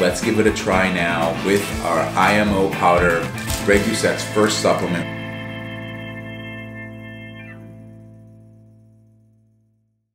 Let's give it a try now with our IMO powder, Greg Doucette's first supplement.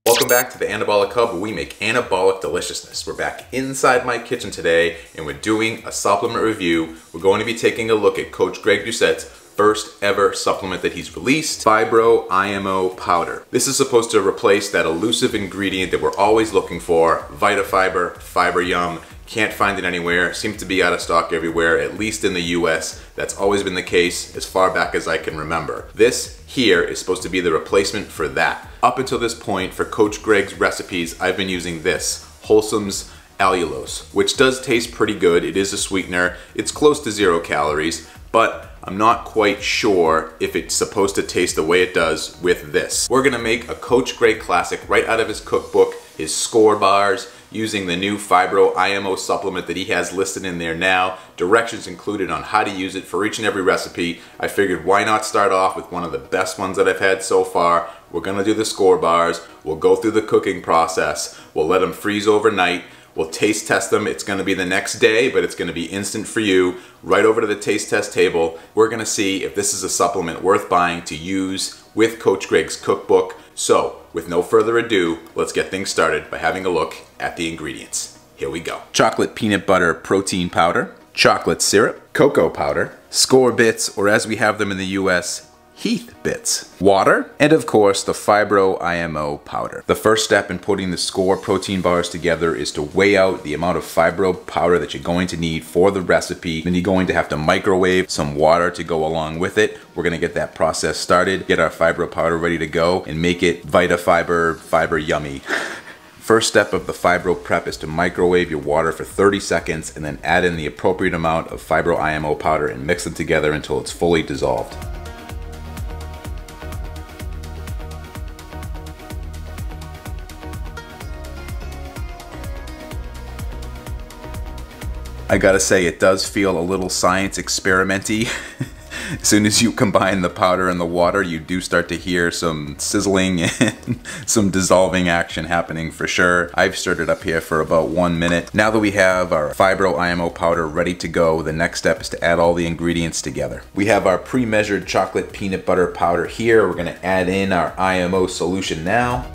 Welcome back to the Anabolic Hub, where we make anabolic deliciousness. We're back inside my kitchen today and we're doing a supplement review. We're going to be taking a look at Coach Greg Doucette's first ever supplement that he's released, FibrO IMO Powder. This is supposed to replace that elusive ingredient that we're always looking for, Vitafiber, Fiberyum. Can't find it anywhere, seems to be out of stock everywhere, at least in the US. That's always been the case as far back as I can remember. This here is supposed to be the replacement for that. Up until this point, for Coach Greg's recipes, I've been using this, Wholesome's Allulose, which does taste pretty good. It is a sweetener. It's close to 0 calories, but I'm not quite sure if it's supposed to taste the way it does with this. We're gonna make a Coach Greg classic right out of his cookbook, his SKOR bars, using the new FibrO IMO supplement that he has listed in there now. Directions included on how to use it for each and every recipe. I figured why not start off with one of the best ones that I've had so far. We're gonna do the SKOR bars. We'll go through the cooking process. We'll let them freeze overnight. We'll taste test them. It's gonna be the next day, but it's gonna be instant for you. Right over to the taste test table. We're gonna see if this is a supplement worth buying to use with Coach Greg's cookbook. So, with no further ado, let's get things started by having a look at the ingredients. Here we go. Chocolate peanut butter protein powder, chocolate syrup, cocoa powder, SKOR bits, or as we have them in the US, Heath bits, water, and of course the FibrO IMO powder. The first step in putting the SKOR protein bars together is to weigh out the amount of FibrO powder that you're going to need for the recipe. Then you're going to have to microwave some water to go along with it. We're gonna get that process started, get our FibrO powder ready to go, and make it Vitafiber Fiberyummy. First step of the FibrO prep is to microwave your water for 30 seconds and then add in the appropriate amount of FibrO IMO powder and mix them together until it's fully dissolved. I gotta say, it does feel a little science experimenty. As soon as you combine the powder and the water, you do start to hear some sizzling and some dissolving action happening for sure. I've stirred it up here for about 1 minute. Now that we have our FibrO IMO powder ready to go, the next step is to add all the ingredients together. We have our pre-measured chocolate peanut butter powder here. We're gonna add in our IMO solution now.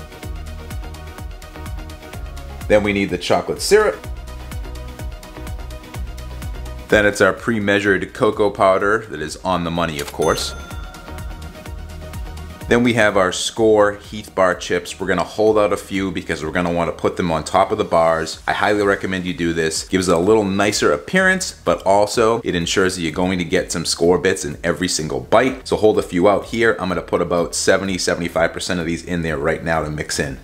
Then we need the chocolate syrup. Then it's our pre-measured cocoa powder that is on the money, of course. Then we have our SKOR Heath bar chips. We're gonna hold out a few because we're gonna wanna put them on top of the bars. I highly recommend you do this. Gives it a little nicer appearance, but also it ensures that you're going to get some SKOR bits in every single bite. So hold a few out here. I'm gonna put about 70–75% of these in there right now to mix in.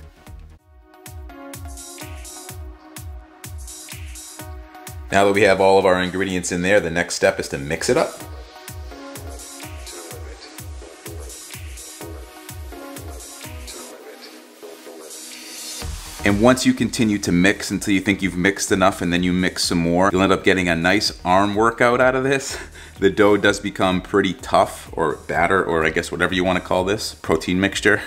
Now that we have all of our ingredients in there, the next step is to mix it up. And once you continue to mix until you think you've mixed enough and then you mix some more, you'll end up getting a nice arm workout out of this. The dough does become pretty tough, or batter, or I guess whatever you want to call this, protein mixture.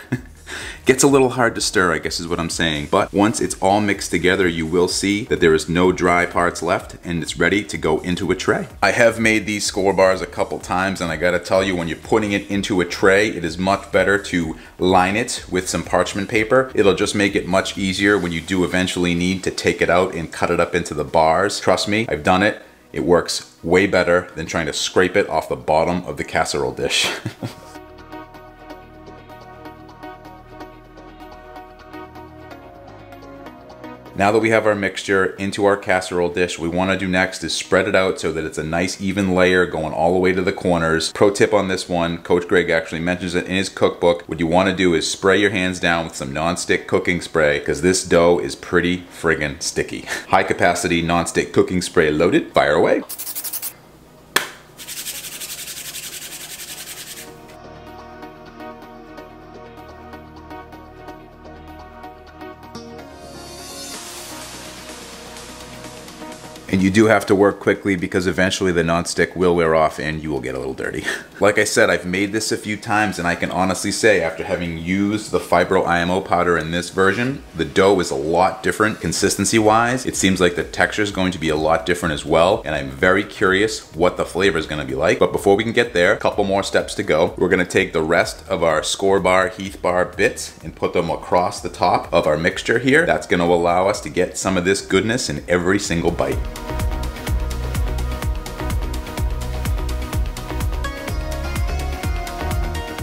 Gets a little hard to stir, I guess is what I'm saying. But once it's all mixed together, you will see that there is no dry parts left and it's ready to go into a tray. I have made these SKOR bars a couple times, and I gotta tell you, when you're putting it into a tray, it is much better to line it with some parchment paper. It'll just make it much easier when you do eventually need to take it out and cut it up into the bars. Trust me, I've done it. It works way better than trying to scrape it off the bottom of the casserole dish. Now that we have our mixture into our casserole dish, what we want to do next is spread it out so that it's a nice even layer going all the way to the corners. Pro tip on this one, Coach Greg actually mentions it in his cookbook. What you want to do is spray your hands down with some non-stick cooking spray, because this dough is pretty friggin' sticky. High capacity non-stick cooking spray loaded, fire away. And you do have to work quickly because eventually the nonstick will wear off and you will get a little dirty. Like I said, I've made this a few times and I can honestly say after having used the FibrO IMO powder in this version, the dough is a lot different consistency-wise. It seems like the texture is going to be a lot different as well, and I'm very curious what the flavor is going to be like. But before we can get there, a couple more steps to go. We're going to take the rest of our SKOR bar, Heath bar bits and put them across the top of our mixture here. That's going to allow us to get some of this goodness in every single bite.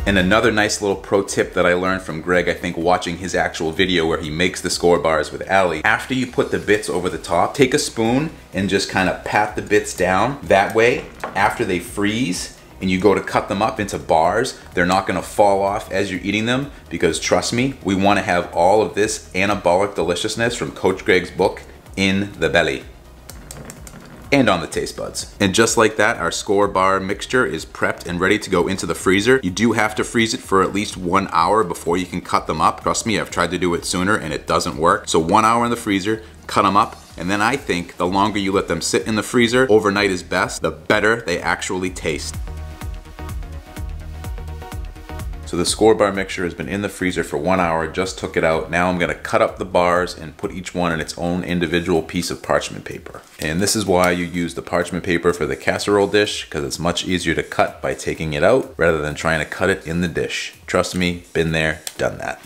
And another nice little pro tip that I learned from Greg, I think watching his actual video where he makes the SKOR bars with Allie, after you put the bits over the top, take a spoon and just kind of pat the bits down. That way, after they freeze and you go to cut them up into bars, they're not gonna fall off as you're eating them, because trust me, we wanna have all of this anabolic deliciousness from Coach Greg's book in the belly and on the taste buds. And just like that, our SKOR bar mixture is prepped and ready to go into the freezer. You do have to freeze it for at least 1 hour before you can cut them up. Trust me, I've tried to do it sooner and it doesn't work. So 1 hour in the freezer, cut them up, and then I think the longer you let them sit in the freezer, overnight is best, the better they actually taste. So the SKOR bar mixture has been in the freezer for 1 hour, just took it out. Now I'm gonna cut up the bars and put each one in its own individual piece of parchment paper. And this is why you use the parchment paper for the casserole dish, because it's much easier to cut by taking it out rather than trying to cut it in the dish. Trust me, been there, done that.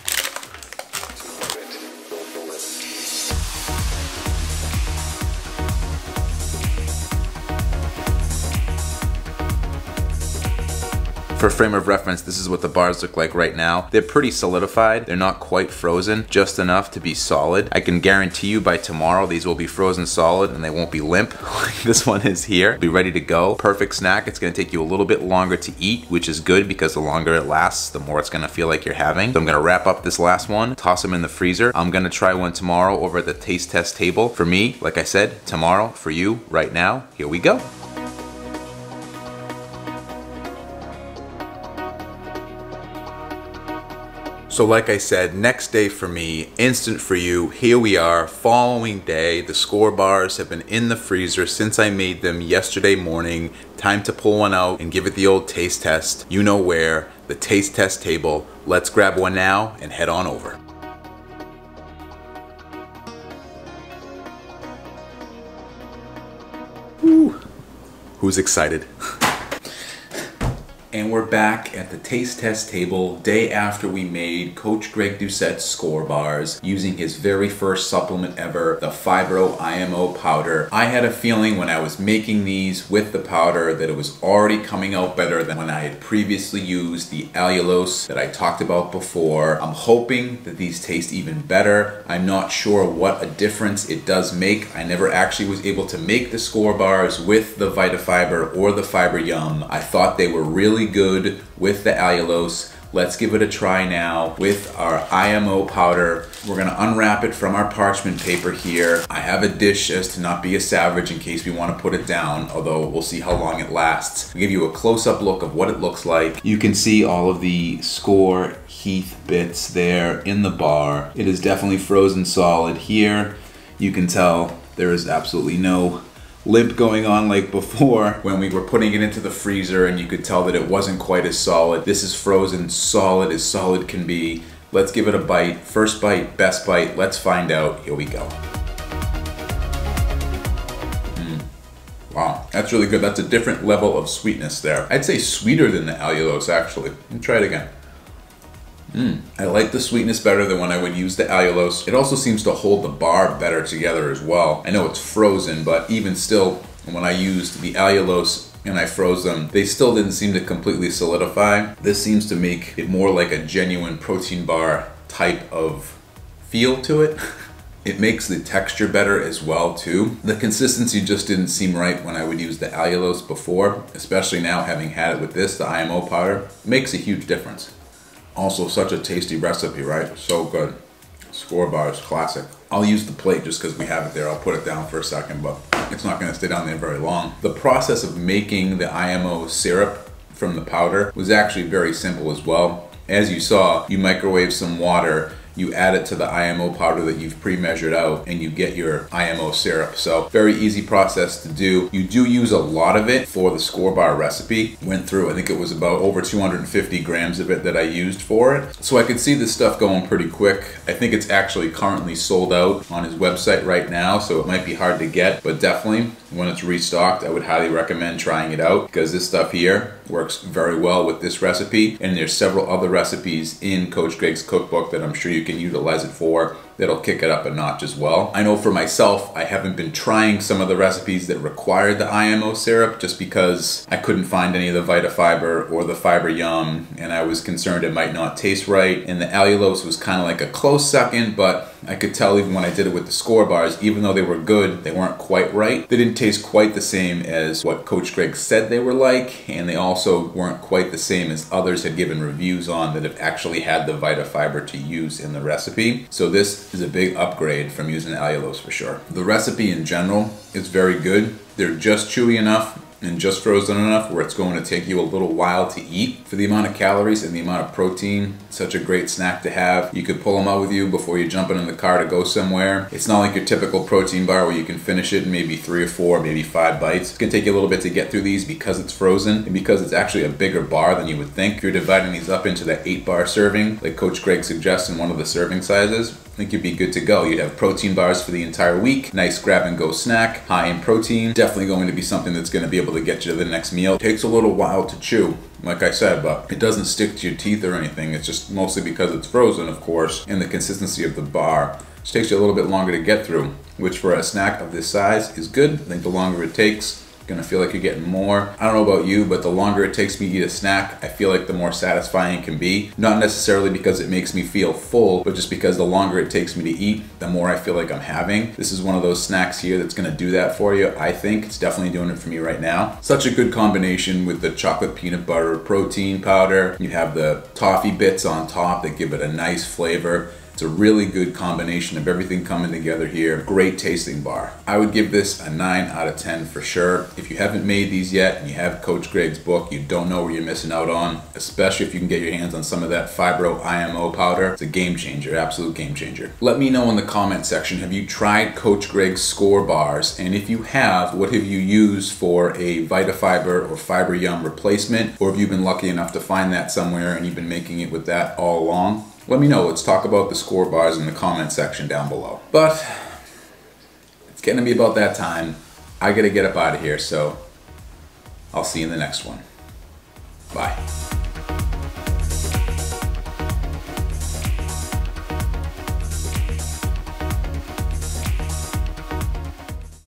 For frame of reference, this is what the bars look like right now. They're pretty solidified. They're not quite frozen, just enough to be solid. I can guarantee you by tomorrow these will be frozen solid and they won't be limp like this one is here. Be ready to go. Perfect snack. It's gonna take you a little bit longer to eat, which is good because the longer it lasts, the more it's gonna feel like you're having. So I'm gonna wrap up this last one, toss them in the freezer. I'm gonna try one tomorrow over at the taste test table. For me, like I said, tomorrow. For you, right now, here we go. So like I said, next day for me, instant for you. Here we are, following day. The SKOR bars have been in the freezer since I made them yesterday morning. Time to pull one out and give it the old taste test. You know where, the taste test table. Let's grab one now and head on over. Woo. Who's excited? And we're back at the taste test table, day after we made Coach Greg Doucette's SKOR bars using his very first supplement ever, the FibrO IMO Powder. I had a feeling when I was making these with the powder that it was already coming out better than when I had previously used the Allulose that I talked about before. I'm hoping that these taste even better. I'm not sure what a difference it does make. I never actually was able to make the SKOR bars with the Vitafiber or the Fiberyum. I thought they were really good with the Allulose. Let's give it a try now with our IMO powder. We're gonna unwrap it from our parchment paper here. I have a dish as to not be a savage in case we wanna put it down, although we'll see how long it lasts. I'll give you a close-up look of what it looks like. You can see all of the SKOR Heath bits there in the bar. It is definitely frozen solid here. You can tell there is absolutely no limp going on like before when we were putting it into the freezer, and you could tell that it wasn't quite as solid. This is frozen solid as solid can be. Let's give it a bite. First bite, best bite. Let's find out. Here we go. Wow, that's really good. That's a different level of sweetness there. I'd say sweeter than the Allulose actually. Let me try it again. I like the sweetness better than when I would use the Allulose. It also seems to hold the bar better together as well. I know it's frozen, but even still, when I used the Allulose and I froze them, they still didn't seem to completely solidify. This seems to make it more like a genuine protein bar type of feel to it. It makes the texture better as well too. The consistency just didn't seem right when I would use the Allulose before, especially now having had it with this, the IMO powder. It makes a huge difference. Also such a tasty recipe, right? So good. SKOR bars, classic. I'll use the plate just because we have it there. I'll put it down for a second, but it's not gonna stay down there very long. The process of making the Imo syrup from the powder was actually very simple as well. As you saw, you microwave some water, you add it to the IMO powder that you've pre-measured out, and you get your IMO syrup. So very easy process to do. You do use a lot of it for the SKOR bar recipe. Went through, I think it was about over 250 grams of it that I used for it. So I could see this stuff going pretty quick. I think it's actually currently sold out on his website right now, so it might be hard to get, but definitely when it's restocked, I would highly recommend trying it out, because this stuff here works very well with this recipe, and there's several other recipes in Coach Greg's cookbook that I'm sure you can utilize it for that'll kick it up a notch as well. I know for myself, I haven't been trying some of the recipes that required the IMO syrup just because I couldn't find any of the Vitafiber or the Fiberyum, and I was concerned it might not taste right. And the Allulose was kind of like a close second, but I could tell even when I did it with the SKOR bars, even though they were good, they weren't quite right. They didn't taste quite the same as what Coach Greg said they were like, and they also weren't quite the same as others had given reviews on that have actually had the Vitafiber to use in the recipe. So this is a big upgrade from using Allulose for sure. The recipe in general is very good. They're just chewy enough and just frozen enough where it's going to take you a little while to eat. For the amount of calories and the amount of protein, such a great snack to have. You could pull them out with you before you're jumping in the car to go somewhere. It's not like your typical protein bar where you can finish it in maybe 3 or 4, maybe 5 bites. It's gonna take you a little bit to get through these because it's frozen and because it's actually a bigger bar than you would think. If you're dividing these up into that 8-bar serving, like Coach Greg suggests in one of the serving sizes, I think you'd be good to go. You'd have protein bars for the entire week. Nice grab and go snack, high in protein. Definitely going to be something that's going to be able to get you to the next meal. It takes a little while to chew, like I said, but it doesn't stick to your teeth or anything. It's just mostly because it's frozen, of course, and the consistency of the bar. It just takes you a little bit longer to get through, which for a snack of this size is good. I think the longer it takes, gonna feel like you're getting more. I don't know about you, but the longer it takes me to eat a snack, I feel like the more satisfying it can be. Not necessarily because it makes me feel full, but just because the longer it takes me to eat, the more I feel like I'm having. This is one of those snacks here that's gonna do that for you, I think. It's definitely doing it for me right now. Such a good combination with the chocolate peanut butter protein powder. You have the toffee bits on top that give it a nice flavor. It's a really good combination of everything coming together here. Great tasting bar. I would give this a 9 out of 10 for sure. If you haven't made these yet and you have Coach Greg's book, you don't know what you're missing out on, especially if you can get your hands on some of that FibrO IMO powder. It's a game changer, absolute game changer. Let me know in the comment section, have you tried Coach Greg's SKOR bars? And if you have, what have you used for a Vitafiber or Fiberyum replacement? Or have you been lucky enough to find that somewhere and you've been making it with that all along? Let me know. Let's talk about the SKOR bars in the comment section down below. But it's getting to be about that time. I gotta get up out of here, so I'll see you in the next one. Bye.